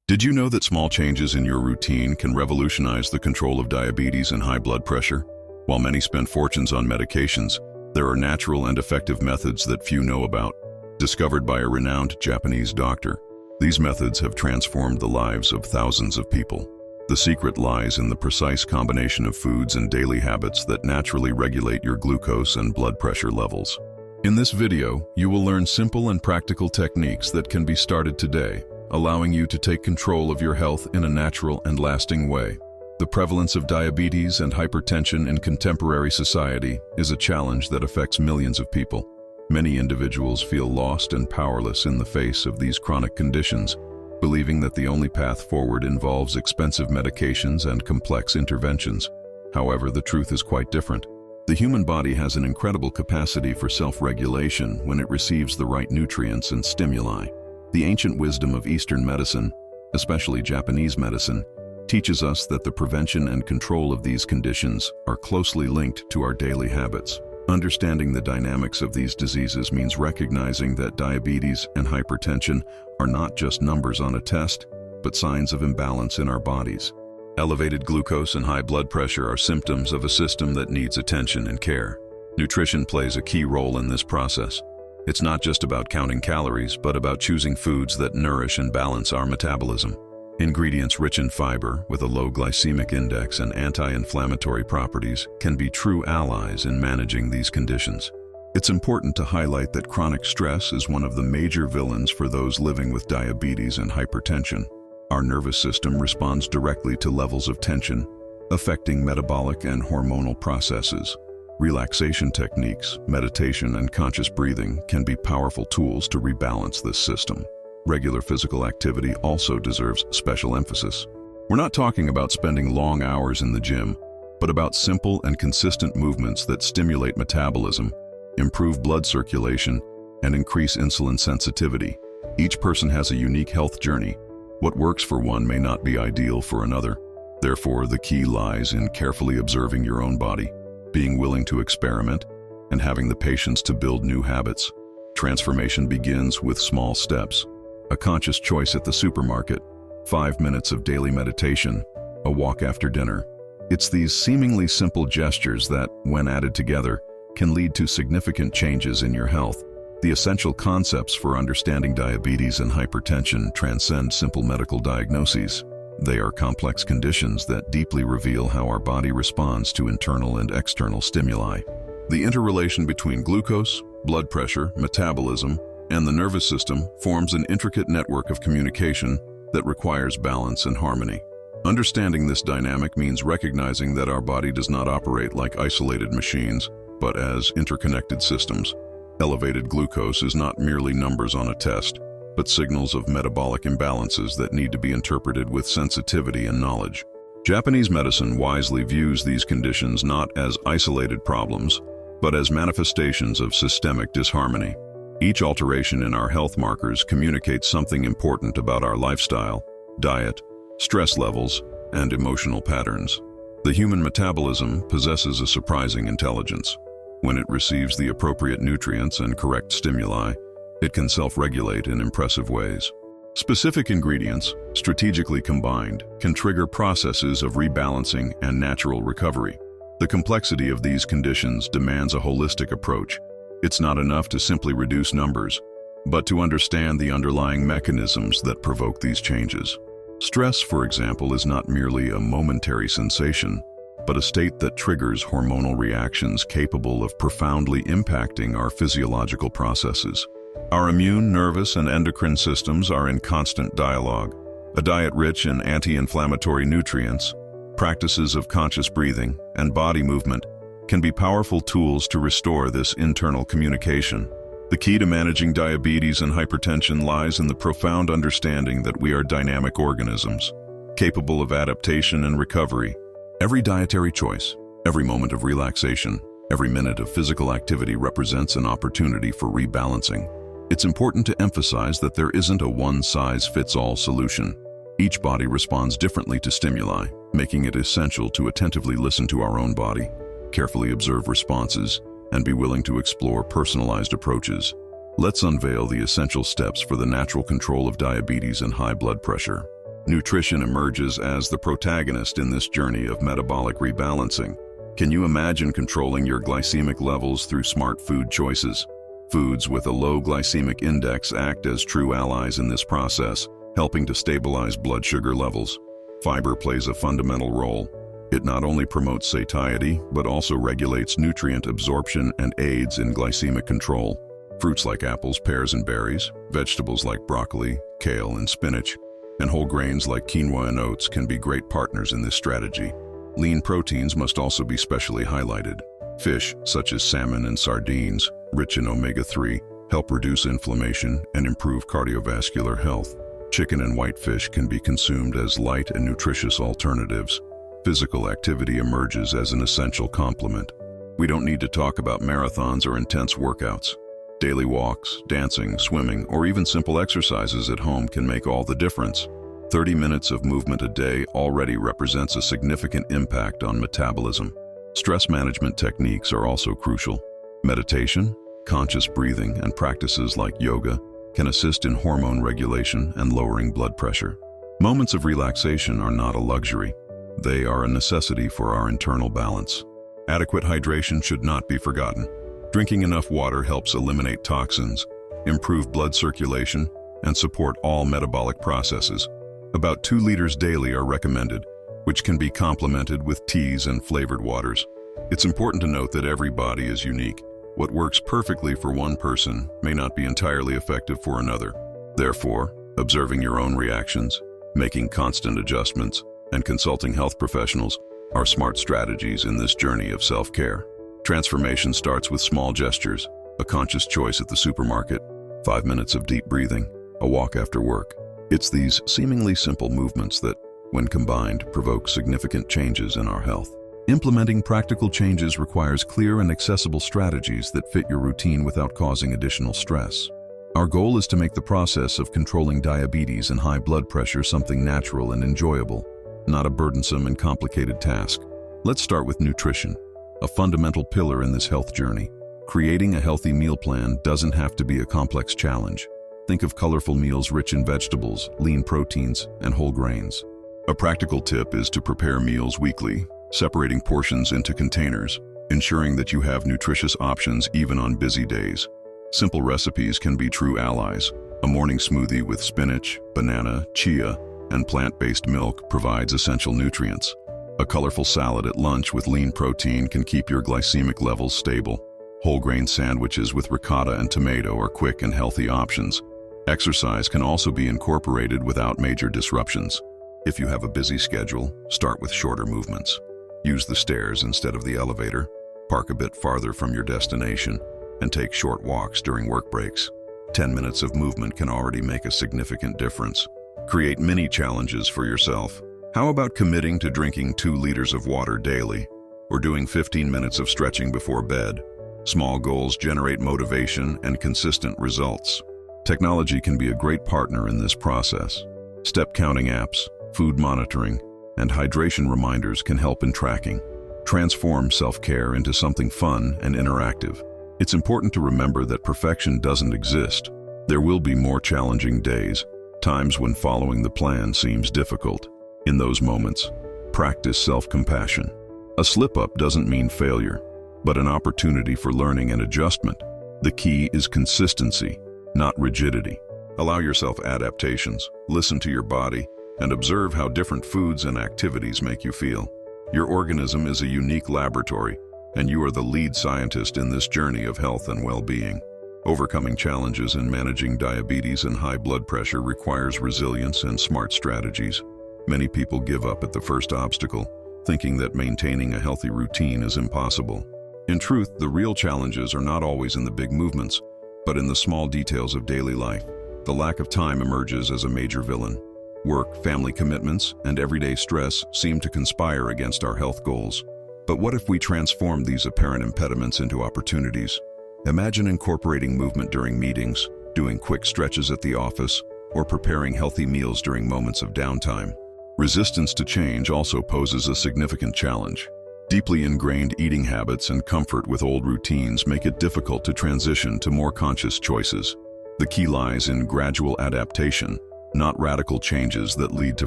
Did you know that small changes in your routine can revolutionize the control of diabetes and high blood pressure? While many spend fortunes on medications, there are natural and effective methods that few know about. Discovered by a renowned Japanese doctor, these methods have transformed the lives of thousands of people. The secret lies in the precise combination of foods and daily habits that naturally regulate your glucose and blood pressure levels. In this video, you will learn simple and practical techniques that can be started today, allowing you to take control of your health in a natural and lasting way. The prevalence of diabetes and hypertension in contemporary society is a challenge that affects millions of people. Many individuals feel lost and powerless in the face of these chronic conditions, believing that the only path forward involves expensive medications and complex interventions. However, the truth is quite different. The human body has an incredible capacity for self-regulation when it receives the right nutrients and stimuli. The ancient wisdom of Eastern medicine, especially Japanese medicine, teaches us that the prevention and control of these conditions are closely linked to our daily habits. Understanding the dynamics of these diseases means recognizing that diabetes and hypertension are not just numbers on a test, but signs of imbalance in our bodies. Elevated glucose and high blood pressure are symptoms of a system that needs attention and care. Nutrition plays a key role in this process. It's not just about counting calories, but about choosing foods that nourish and balance our metabolism. Ingredients rich in fiber, with a low glycemic index and anti-inflammatory properties, can be true allies in managing these conditions. It's important to highlight that chronic stress is one of the major villains for those living with diabetes and hypertension. Our nervous system responds directly to levels of tension, affecting metabolic and hormonal processes. Relaxation techniques, meditation, and conscious breathing can be powerful tools to rebalance this system. Regular physical activity also deserves special emphasis. We're not talking about spending long hours in the gym, but about simple and consistent movements that stimulate metabolism, improve blood circulation, and increase insulin sensitivity. Each person has a unique health journey. What works for one may not be ideal for another. Therefore, the key lies in carefully observing your own body, being willing to experiment, and having the patience to build new habits. Transformation begins with small steps. A conscious choice at the supermarket, 5 minutes of daily meditation, a walk after dinner. It's these seemingly simple gestures that, when added together, can lead to significant changes in your health. The essential concepts for understanding diabetes and hypertension transcend simple medical diagnoses. They are complex conditions that deeply reveal how our body responds to internal and external stimuli. The interrelation between glucose, blood pressure, metabolism, and the nervous system forms an intricate network of communication that requires balance and harmony. Understanding this dynamic means recognizing that our body does not operate like isolated machines, but as interconnected systems. Elevated glucose is not merely numbers on a test, but signals of metabolic imbalances that need to be interpreted with sensitivity and knowledge. Japanese medicine wisely views these conditions not as isolated problems, but as manifestations of systemic disharmony. Each alteration in our health markers communicates something important about our lifestyle, diet, stress levels, and emotional patterns. The human metabolism possesses a surprising intelligence. When it receives the appropriate nutrients and correct stimuli, it can self-regulate in impressive ways. Specific ingredients, strategically combined, can trigger processes of rebalancing and natural recovery. The complexity of these conditions demands a holistic approach. It's not enough to simply reduce numbers, but to understand the underlying mechanisms that provoke these changes. Stress, for example, is not merely a momentary sensation, but a state that triggers hormonal reactions capable of profoundly impacting our physiological processes. Our immune, nervous, and endocrine systems are in constant dialogue. A diet rich in anti-inflammatory nutrients, practices of conscious breathing, and body movement can be powerful tools to restore this internal communication. The key to managing diabetes and hypertension lies in the profound understanding that we are dynamic organisms, capable of adaptation and recovery. Every dietary choice, every moment of relaxation, every minute of physical activity represents an opportunity for rebalancing. It's important to emphasize that there isn't a one-size-fits-all solution. Each body responds differently to stimuli, making it essential to attentively listen to our own body, carefully observe responses, and be willing to explore personalized approaches. Let's unveil the essential steps for the natural control of diabetes and high blood pressure. Nutrition emerges as the protagonist in this journey of metabolic rebalancing. Can you imagine controlling your glycemic levels through smart food choices? Foods with a low glycemic index act as true allies in this process, helping to stabilize blood sugar levels. Fiber plays a fundamental role. It not only promotes satiety, but also regulates nutrient absorption and aids in glycemic control. Fruits like apples, pears, and berries, vegetables like broccoli, kale, and spinach, and whole grains like quinoa and oats can be great partners in this strategy. Lean proteins must also be specially highlighted. Fish, such as salmon and sardines, rich in omega-3, help reduce inflammation and improve cardiovascular health. Chicken and whitefish can be consumed as light and nutritious alternatives. Physical activity emerges as an essential complement. We don't need to talk about marathons or intense workouts. Daily walks, dancing, swimming, or even simple exercises at home can make all the difference. 30 minutes of movement a day already represents a significant impact on metabolism. Stress management techniques are also crucial. Meditation, conscious breathing, and practices like yoga can assist in hormone regulation and lowering blood pressure. Moments of relaxation are not a luxury. They are a necessity for our internal balance. Adequate hydration should not be forgotten. Drinking enough water helps eliminate toxins, improve blood circulation, and support all metabolic processes. About 2 liters daily are recommended, which can be complemented with teas and flavored waters. It's important to note that every body is unique. What works perfectly for one person may not be entirely effective for another. Therefore, observing your own reactions, making constant adjustments, and consulting health professionals are smart strategies in this journey of self-care. Transformation starts with small gestures, a conscious choice at the supermarket, 5 minutes of deep breathing, a walk after work. It's these seemingly simple movements that, when combined, provoke significant changes in our health. Implementing practical changes requires clear and accessible strategies that fit your routine without causing additional stress. Our goal is to make the process of controlling diabetes and high blood pressure something natural and enjoyable, not a burdensome and complicated task. Let's start with nutrition, a fundamental pillar in this health journey. Creating a healthy meal plan doesn't have to be a complex challenge. Think of colorful meals rich in vegetables, lean proteins, and whole grains. A practical tip is to prepare meals weekly, separating portions into containers, ensuring that you have nutritious options even on busy days. Simple recipes can be true allies. A morning smoothie with spinach, banana, chia, and plant-based milk provides essential nutrients. A colorful salad at lunch with lean protein can keep your glycemic levels stable. Whole grain sandwiches with ricotta and tomato are quick and healthy options. Exercise can also be incorporated without major disruptions. If you have a busy schedule, start with shorter movements. Use the stairs instead of the elevator, park a bit farther from your destination, and take short walks during work breaks. 10 minutes of movement can already make a significant difference. Create mini challenges for yourself. How about committing to drinking 2 liters of water daily, or doing 15 minutes of stretching before bed? Small goals generate motivation and consistent results. Technology can be a great partner in this process. Step counting apps, food monitoring, and hydration reminders can help in tracking. Transform self-care into something fun and interactive. It's important to remember that perfection doesn't exist. There will be more challenging days, times when following the plan seems difficult. In those moments, practice self-compassion. A slip-up doesn't mean failure, but an opportunity for learning and adjustment. The key is consistency, not rigidity. Allow yourself adaptations, listen to your body, and observe how different foods and activities make you feel. Your organism is a unique laboratory, and you are the lead scientist in this journey of health and well-being. Overcoming challenges in managing diabetes and high blood pressure requires resilience and smart strategies. Many people give up at the first obstacle, thinking that maintaining a healthy routine is impossible. In truth, the real challenges are not always in the big movements, but in the small details of daily life. The lack of time emerges as a major villain. Work, family commitments, and everyday stress seem to conspire against our health goals. But what if we transform these apparent impediments into opportunities? Imagine incorporating movement during meetings, doing quick stretches at the office, or preparing healthy meals during moments of downtime. Resistance to change also poses a significant challenge. Deeply ingrained eating habits and comfort with old routines make it difficult to transition to more conscious choices. The key lies in gradual adaptation, not radical changes that lead to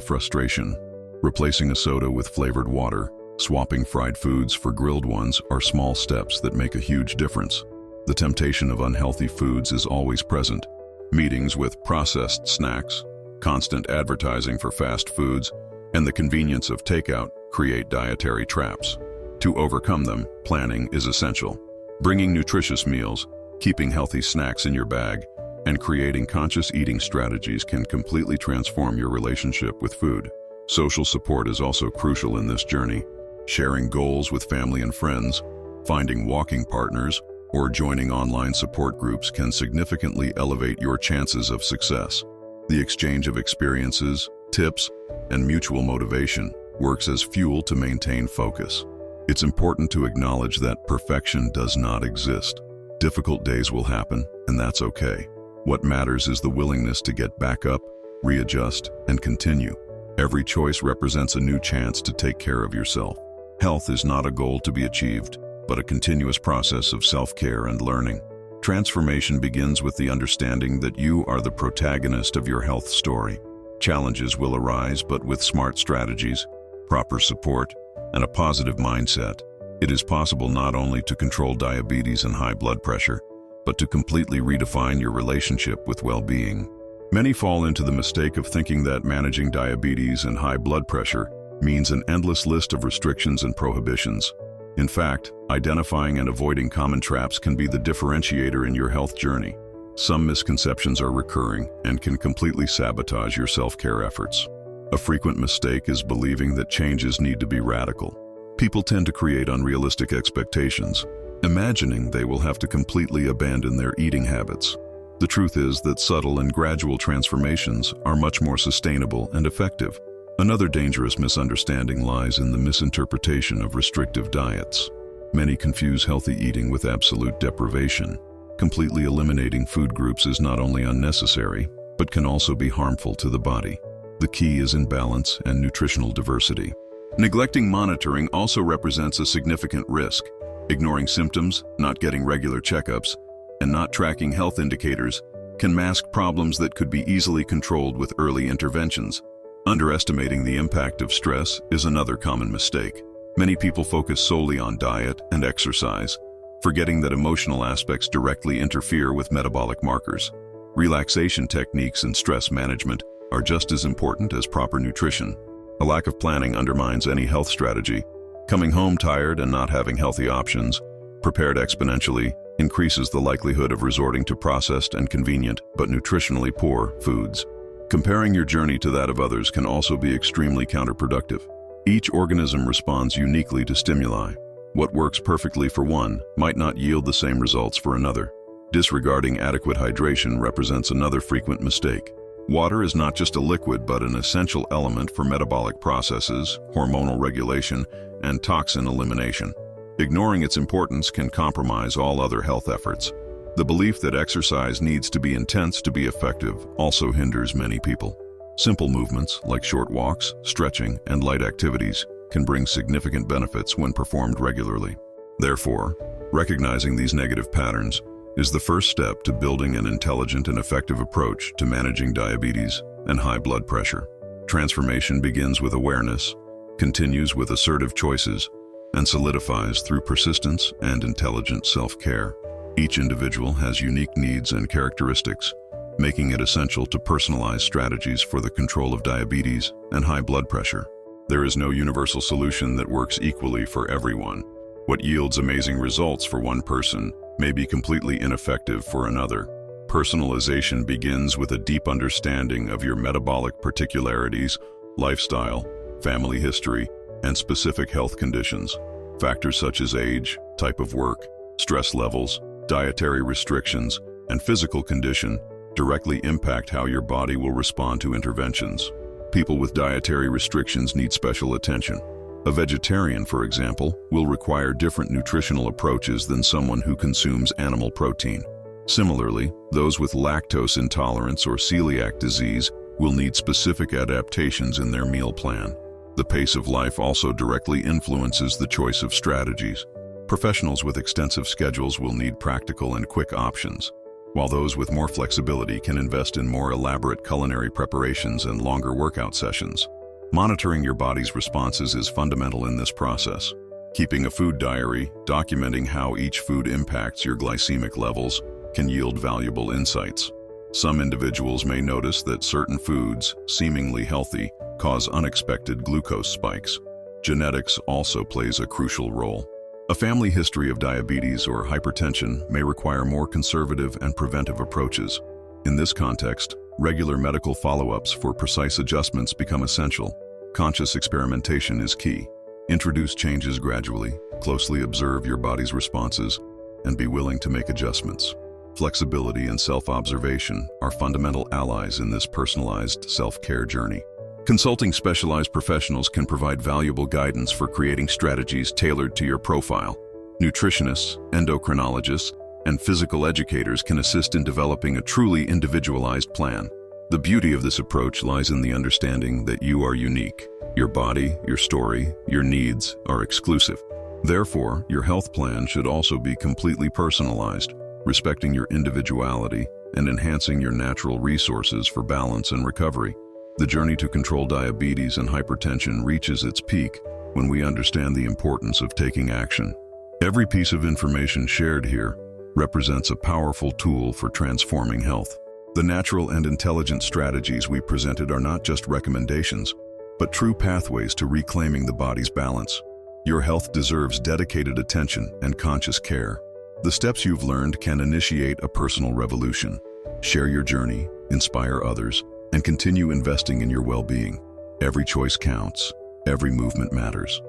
frustration. Replacing a soda with flavored water, swapping fried foods for grilled ones are small steps that make a huge difference. The temptation of unhealthy foods is always present. Meetings with processed snacks, constant advertising for fast foods, and the convenience of takeout create dietary traps. To overcome them, planning is essential. Bringing nutritious meals, keeping healthy snacks in your bag, and creating conscious eating strategies can completely transform your relationship with food. Social support is also crucial in this journey. Sharing goals with family and friends, finding walking partners, or joining online support groups can significantly elevate your chances of success. The exchange of experiences, tips, and mutual motivation works as fuel to maintain focus. It's important to acknowledge that perfection does not exist. Difficult days will happen, and that's okay. What matters is the willingness to get back up, readjust, and continue. Every choice represents a new chance to take care of yourself. Health is not a goal to be achieved, but a continuous process of self-care and learning. Transformation begins with the understanding that you are the protagonist of your health story. Challenges will arise, but with smart strategies, proper support, and a positive mindset, it is possible not only to control diabetes and high blood pressure, but to completely redefine your relationship with well-being. Many fall into the mistake of thinking that managing diabetes and high blood pressure means an endless list of restrictions and prohibitions. In fact, identifying and avoiding common traps can be the differentiator in your health journey. Some misconceptions are recurring and can completely sabotage your self-care efforts. A frequent mistake is believing that changes need to be radical. People tend to create unrealistic expectations, imagining they will have to completely abandon their eating habits. The truth is that subtle and gradual transformations are much more sustainable and effective. Another dangerous misunderstanding lies in the misinterpretation of restrictive diets. Many confuse healthy eating with absolute deprivation. Completely eliminating food groups is not only unnecessary, but can also be harmful to the body. The key is in balance and nutritional diversity. Neglecting monitoring also represents a significant risk. Ignoring symptoms, not getting regular checkups, and not tracking health indicators can mask problems that could be easily controlled with early interventions. Underestimating the impact of stress is another common mistake. Many people focus solely on diet and exercise, forgetting that emotional aspects directly interfere with metabolic markers. Relaxation techniques and stress management are just as important as proper nutrition. A lack of planning undermines any health strategy. Coming home tired and not having healthy options, prepared exponentially, increases the likelihood of resorting to processed and convenient, but nutritionally poor, foods. Comparing your journey to that of others can also be extremely counterproductive. Each organism responds uniquely to stimuli. What works perfectly for one might not yield the same results for another. Disregarding adequate hydration represents another frequent mistake. Water is not just a liquid, but an essential element for metabolic processes, hormonal regulation, and toxin elimination. Ignoring its importance can compromise all other health efforts. The belief that exercise needs to be intense to be effective also hinders many people. Simple movements like short walks, stretching, and light activities can bring significant benefits when performed regularly. Therefore, recognizing these negative patterns is the first step to building an intelligent and effective approach to managing diabetes and high blood pressure. Transformation begins with awareness, continues with assertive choices, and solidifies through persistence and intelligent self-care. Each individual has unique needs and characteristics, making it essential to personalize strategies for the control of diabetes and high blood pressure. There is no universal solution that works equally for everyone. What yields amazing results for one person may be completely ineffective for another. Personalization begins with a deep understanding of your metabolic particularities, lifestyle, family history, and specific health conditions. Factors such as age, type of work, stress levels, dietary restrictions, and physical condition directly impact how your body will respond to interventions. People with dietary restrictions need special attention. A vegetarian, for example, will require different nutritional approaches than someone who consumes animal protein. Similarly, those with lactose intolerance or celiac disease will need specific adaptations in their meal plan. The pace of life also directly influences the choice of strategies. Professionals with extensive schedules will need practical and quick options. while those with more flexibility can invest in more elaborate culinary preparations and longer workout sessions. Monitoring your body's responses is fundamental in this process. Keeping a food diary, documenting how each food impacts your glycemic levels, can yield valuable insights. Some individuals may notice that certain foods, seemingly healthy, cause unexpected glucose spikes. Genetics also plays a crucial role. A family history of diabetes or hypertension may require more conservative and preventive approaches. In this context, regular medical follow-ups for precise adjustments become essential. Conscious experimentation is key. Introduce changes gradually, closely observe your body's responses, and be willing to make adjustments. Flexibility and self-observation are fundamental allies in this personalized self-care journey. Consulting specialized professionals can provide valuable guidance for creating strategies tailored to your profile. Nutritionists, endocrinologists, and physical educators can assist in developing a truly individualized plan. The beauty of this approach lies in the understanding that you are unique. Your body, your story, your needs are exclusive. Therefore, your health plan should also be completely personalized, respecting your individuality and enhancing your natural resources for balance and recovery. The journey to control diabetes and hypertension reaches its peak when we understand the importance of taking action. Every piece of information shared here represents a powerful tool for transforming health. The natural and intelligent strategies we presented are not just recommendations, but true pathways to reclaiming the body's balance. Your health deserves dedicated attention and conscious care. The steps you've learned can initiate a personal revolution. Share your journey, inspire others, and continue investing in your well-being. Every choice counts. Every movement matters.